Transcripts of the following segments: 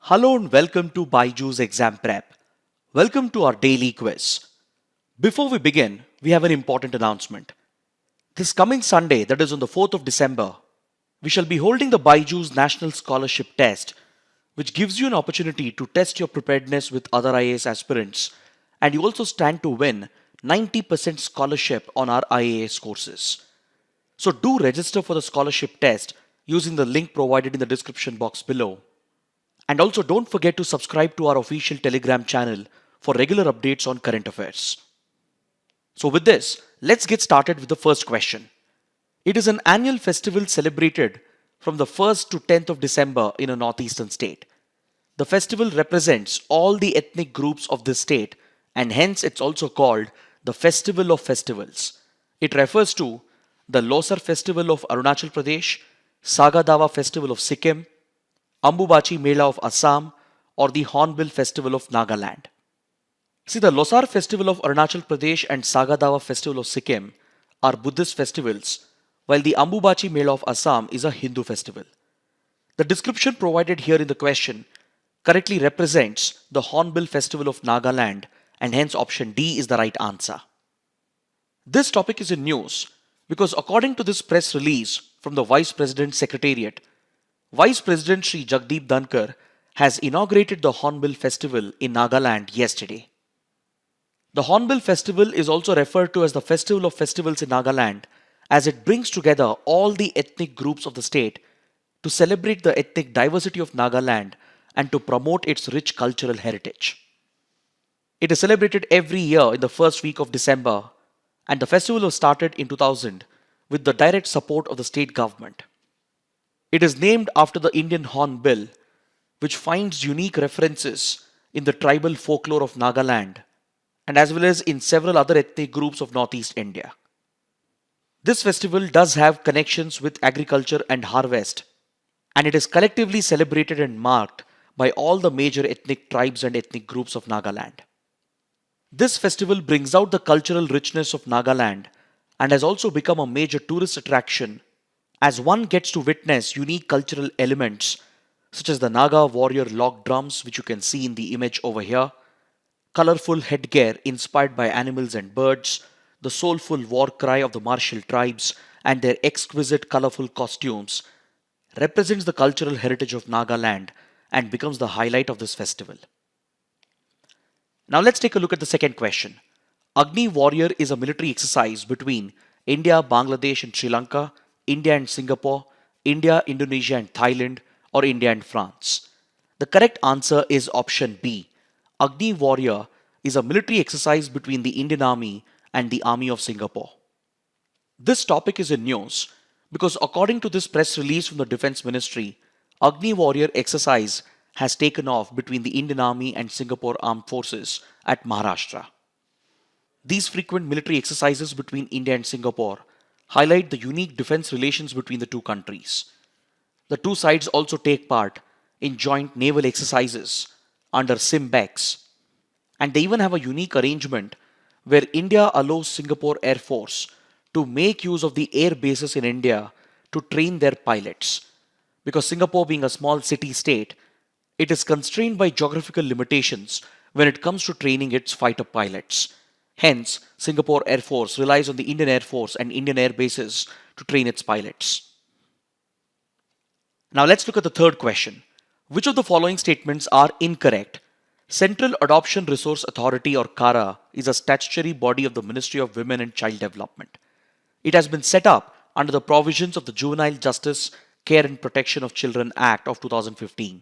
Hello and welcome to BYJU'S Exam Prep. Welcome to our daily quiz. Before we begin, we have an important announcement. This coming Sunday, that is on the 4th of December, we shall be holding the BYJU'S National Scholarship Test, which gives you an opportunity to test your preparedness with other IAS aspirants, and you also stand to win 90% scholarship on our IAS courses. So do register for the scholarship test using the link provided in the description box below. And also don't forget to subscribe to our official Telegram channel for regular updates on current affairs. So with this, let's get started with the first question. It is an annual festival celebrated from the 1st to 10th of December in a northeastern state. The festival represents all the ethnic groups of this state, and hence it's also called the Festival of Festivals. It refers to the Losar Festival of Arunachal Pradesh, Sagadawa Festival of Sikkim, Ambubachi Mela of Assam, or the Hornbill Festival of Nagaland. See, the Losar Festival of Arunachal Pradesh and Sagadawa Festival of Sikkim are Buddhist festivals, while the Ambubachi Mela of Assam is a Hindu festival. The description provided here in the question correctly represents the Hornbill Festival of Nagaland, and hence option D is the right answer. This topic is in news because according to this press release from the Vice President's Secretariat, Vice President Sri Jagdeep Dhankar has inaugurated the Hornbill Festival in Nagaland yesterday. The Hornbill Festival is also referred to as the Festival of Festivals in Nagaland, as it brings together all the ethnic groups of the state to celebrate the ethnic diversity of Nagaland and to promote its rich cultural heritage. It is celebrated every year in the first week of December, and the festival was started in 2000 with the direct support of the state government. It is named after the Indian hornbill, which finds unique references in the tribal folklore of Nagaland and as well as in several other ethnic groups of Northeast India. This festival does have connections with agriculture and harvest, and it is collectively celebrated and marked by all the major ethnic tribes and ethnic groups of Nagaland. This festival brings out the cultural richness of Nagaland and has also become a major tourist attraction, as one gets to witness unique cultural elements such as the Naga warrior log drums, which you can see in the image over here, colorful headgear inspired by animals and birds, the soulful war cry of the martial tribes, and their exquisite colorful costumes represents the cultural heritage of Nagaland and becomes the highlight of this festival. Now let's take a look at the second question. Agni Warrior is a military exercise between India, Bangladesh and Sri Lanka, India and Singapore, India, Indonesia and Thailand, or India and France. The correct answer is option B. Agni Warrior is a military exercise between the Indian Army and the Army of Singapore. This topic is in news because according to this press release from the Defense Ministry, Agni Warrior exercise has taken off between the Indian Army and Singapore Armed Forces at Maharashtra. These frequent military exercises between India and Singapore highlight the unique defense relations between the two countries. The two sides also take part in joint naval exercises under SIMBEX, and they even have a unique arrangement where India allows Singapore Air Force to make use of the air bases in India to train their pilots. Because Singapore being a small city state, it is constrained by geographical limitations when it comes to training its fighter pilots. Hence, Singapore Air Force relies on the Indian Air Force and Indian air bases to train its pilots. Now let's look at the third question. Which of the following statements are incorrect? Central Adoption Resource Authority or CARA is a statutory body of the Ministry of Women and Child Development. It has been set up under the provisions of the Juvenile Justice, Care and Protection of Children Act of 2015.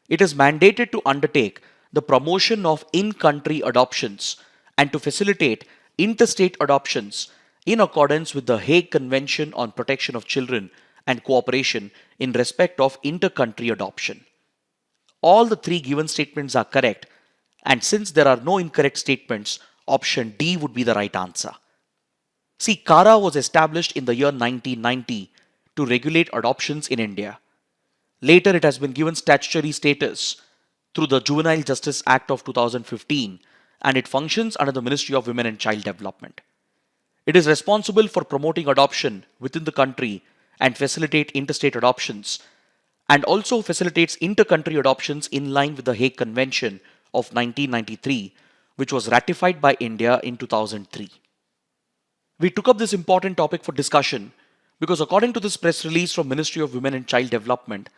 It is mandated to undertake the promotion of in-country adoptions and to facilitate interstate adoptions in accordance with the Hague Convention on Protection of Children and Cooperation in respect of inter-country adoption. All the three given statements are correct, and since there are no incorrect statements, option D would be the right answer. See, CARA was established in the year 1990 to regulate adoptions in India. Later, it has been given statutory status through the Juvenile Justice Act of 2015, and it functions under the Ministry of Women and Child Development. It is responsible for promoting adoption within the country and facilitate interstate adoptions, and also facilitates inter-country adoptions in line with the Hague Convention of 1993, which was ratified by India in 2003. We took up this important topic for discussion because according to this press release from Ministry of Women and Child Development,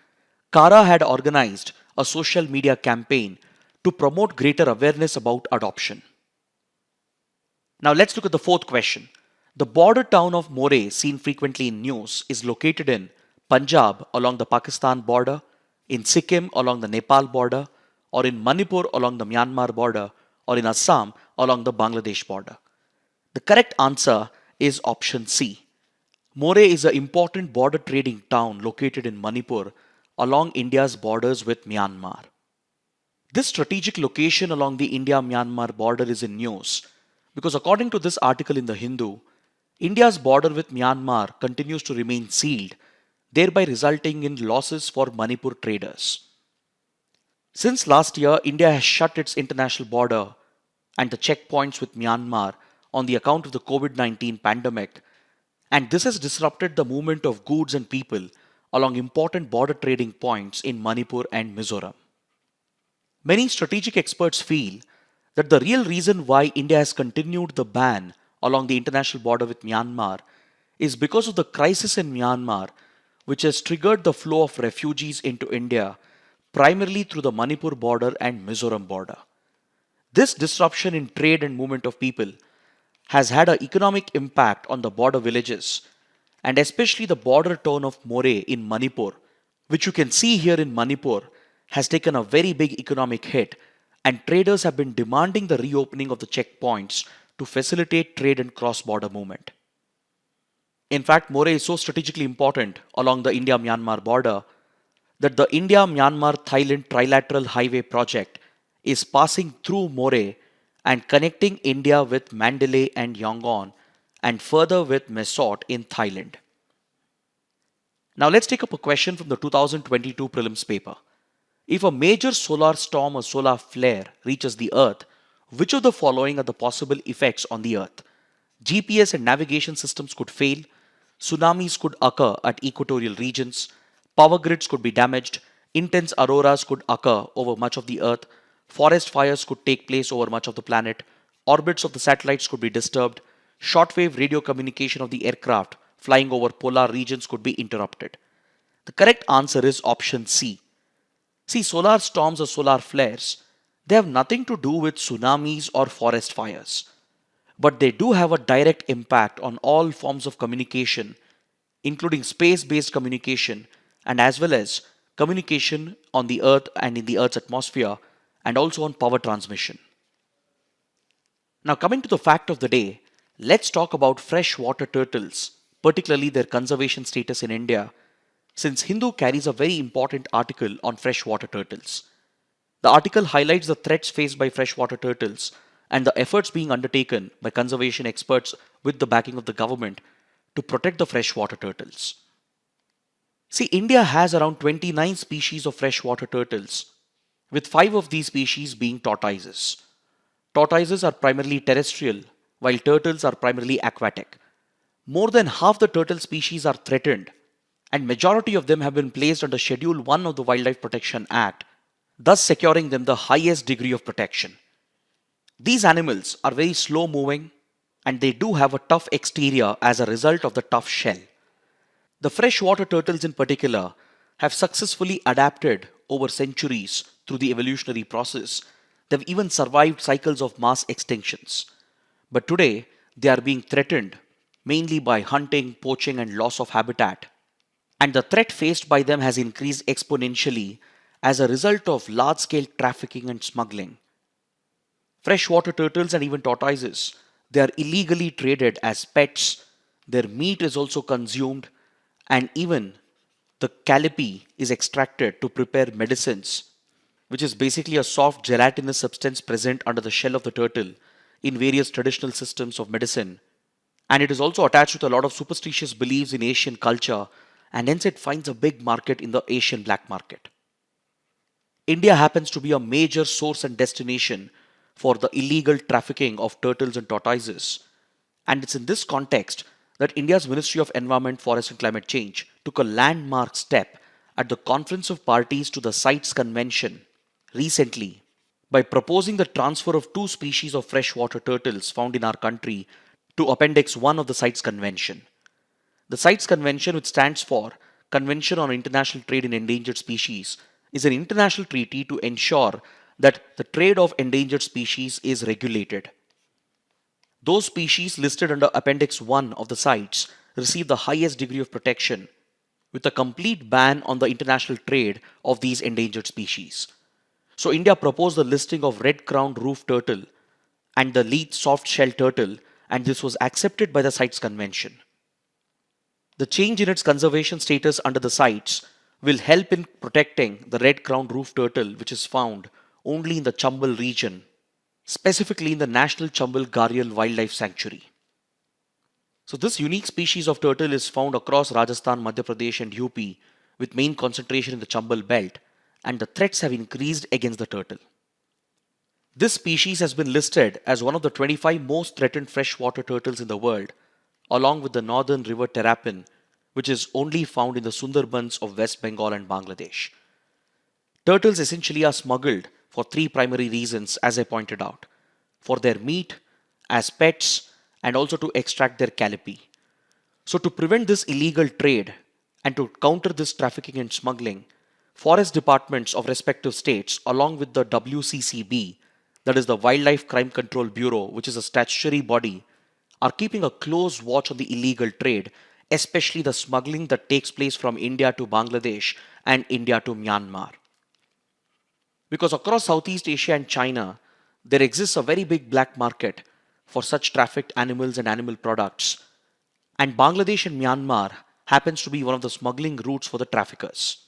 CARA had organized a social media campaign to promote greater awareness about adoption. Now let's look at the fourth question. The border town of Moreh, seen frequently in news, is located in Punjab along the Pakistan border, in Sikkim along the Nepal border, or in Manipur along the Myanmar border, or in Assam along the Bangladesh border. The correct answer is option C. Moreh is an important border trading town located in Manipur along India's borders with Myanmar. This strategic location along the India-Myanmar border is in news because according to this article in The Hindu, India's border with Myanmar continues to remain sealed, thereby resulting in losses for Manipur traders. Since last year, India has shut its international border and the checkpoints with Myanmar on the account of the COVID-19 pandemic, and this has disrupted the movement of goods and people along important border trading points in Manipur and Mizoram. Many strategic experts feel that the real reason why India has continued the ban along the international border with Myanmar is because of the crisis in Myanmar, which has triggered the flow of refugees into India primarily through the Manipur border and Mizoram border. This disruption in trade and movement of people has had an economic impact on the border villages and especially the border town of Moreh in Manipur, which you can see here in Manipur, has taken a very big economic hit, and traders have been demanding the reopening of the checkpoints to facilitate trade and cross-border movement. In fact, Moreh is so strategically important along the India-Myanmar border that the India-Myanmar-Thailand Trilateral Highway project is passing through Moreh and connecting India with Mandalay and Yangon and further with Mesot in Thailand. Now let's take up a question from the 2022 prelims paper. If a major solar storm or solar flare reaches the Earth, which of the following are the possible effects on the Earth? GPS and navigation systems could fail, tsunamis could occur at equatorial regions, power grids could be damaged, intense auroras could occur over much of the Earth, forest fires could take place over much of the planet, orbits of the satellites could be disturbed, shortwave radio communication of the aircraft flying over polar regions could be interrupted. The correct answer is option C. See, solar storms or solar flares, they have nothing to do with tsunamis or forest fires, but they do have a direct impact on all forms of communication, including space-based communication and as well as communication on the Earth and in the Earth's atmosphere, and also on power transmission. Now coming to the fact of the day, let's talk about freshwater turtles, particularly their conservation status in India, since Hindu carries a very important article on freshwater turtles. The article highlights the threats faced by freshwater turtles and the efforts being undertaken by conservation experts with the backing of the government to protect the freshwater turtles. See, India has around 29 species of freshwater turtles, with 5 of these species being tortoises. Tortoises are primarily terrestrial, while turtles are primarily aquatic. More than half the turtle species are threatened, and majority of them have been placed under Schedule 1 of the Wildlife Protection Act, thus securing them the highest degree of protection. These animals are very slow moving, and they do have a tough exterior as a result of the tough shell. The freshwater turtles in particular have successfully adapted over centuries through the evolutionary process. They've even survived cycles of mass extinctions. But today, they are being threatened mainly by hunting, poaching, and loss of habitat. And the threat faced by them has increased exponentially as a result of large-scale trafficking and smuggling. Freshwater turtles and even tortoises, they are illegally traded as pets. Their meat is also consumed, and even the callipee is extracted to prepare medicines, which is basically a soft gelatinous substance present under the shell of the turtle in various traditional systems of medicine. And it is also attached with a lot of superstitious beliefs in Asian culture, and hence it finds a big market in the Asian black market. India happens to be a major source and destination for the illegal trafficking of turtles and tortoises. And it's in this context that India's Ministry of Environment, Forest and Climate Change took a landmark step at the Conference of Parties to the CITES Convention recently by proposing the transfer of two species of freshwater turtles found in our country to Appendix 1 of the CITES Convention. The CITES Convention, which stands for Convention on International Trade in Endangered Species, is an international treaty to ensure that the trade of endangered species is regulated. Those species listed under Appendix 1 of the CITES receive the highest degree of protection, with a complete ban on the international trade of these endangered species. So India proposed the listing of red-crowned roof turtle and the leaf soft-shell turtle, and this was accepted by the CITES Convention. The change in its conservation status under the CITES will help in protecting the red-crowned roof turtle, which is found only in the Chambal region, specifically in the National Chambal Gharial Wildlife Sanctuary. So this unique species of turtle is found across Rajasthan, Madhya Pradesh and UP, with main concentration in the Chambal belt, and the threats have increased against the turtle. This species has been listed as one of the 25 most threatened freshwater turtles in the world, along with the northern river terrapin, which is only found in the Sundarbans of West Bengal and Bangladesh. Turtles essentially are smuggled for three primary reasons, as I pointed out: for their meat, as pets, and also to extract their callipee. So to prevent this illegal trade and to counter this trafficking and smuggling, forest departments of respective states, along with the WCCB, that is the Wildlife Crime Control Bureau, which is a statutory body, are keeping a close watch on the illegal trade, especially the smuggling that takes place from India to Bangladesh and India to Myanmar. Because across Southeast Asia and China, there exists a very big black market for such trafficked animals and animal products, and Bangladesh and Myanmar happens to be one of the smuggling routes for the traffickers.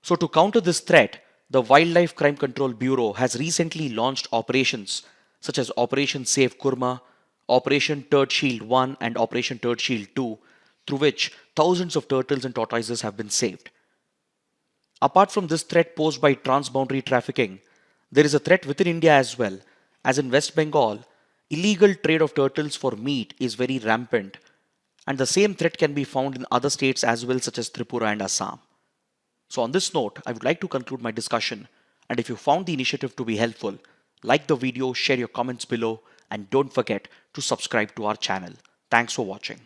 So to counter this threat, the Wildlife Crime Control Bureau has recently launched operations such as Operation Save Kurma, Operation Turd Shield 1 and Operation Turd Shield 2, through which thousands of turtles and tortoises have been saved. Apart from this threat posed by transboundary trafficking, there is a threat within India as well, as in West Bengal, illegal trade of turtles for meat is very rampant, and the same threat can be found in other states as well, such as Tripura and Assam. So on this note, I would like to conclude my discussion, and if you found the initiative to be helpful, like the video, share your comments below, and don't forget to subscribe to our channel. Thanks for watching.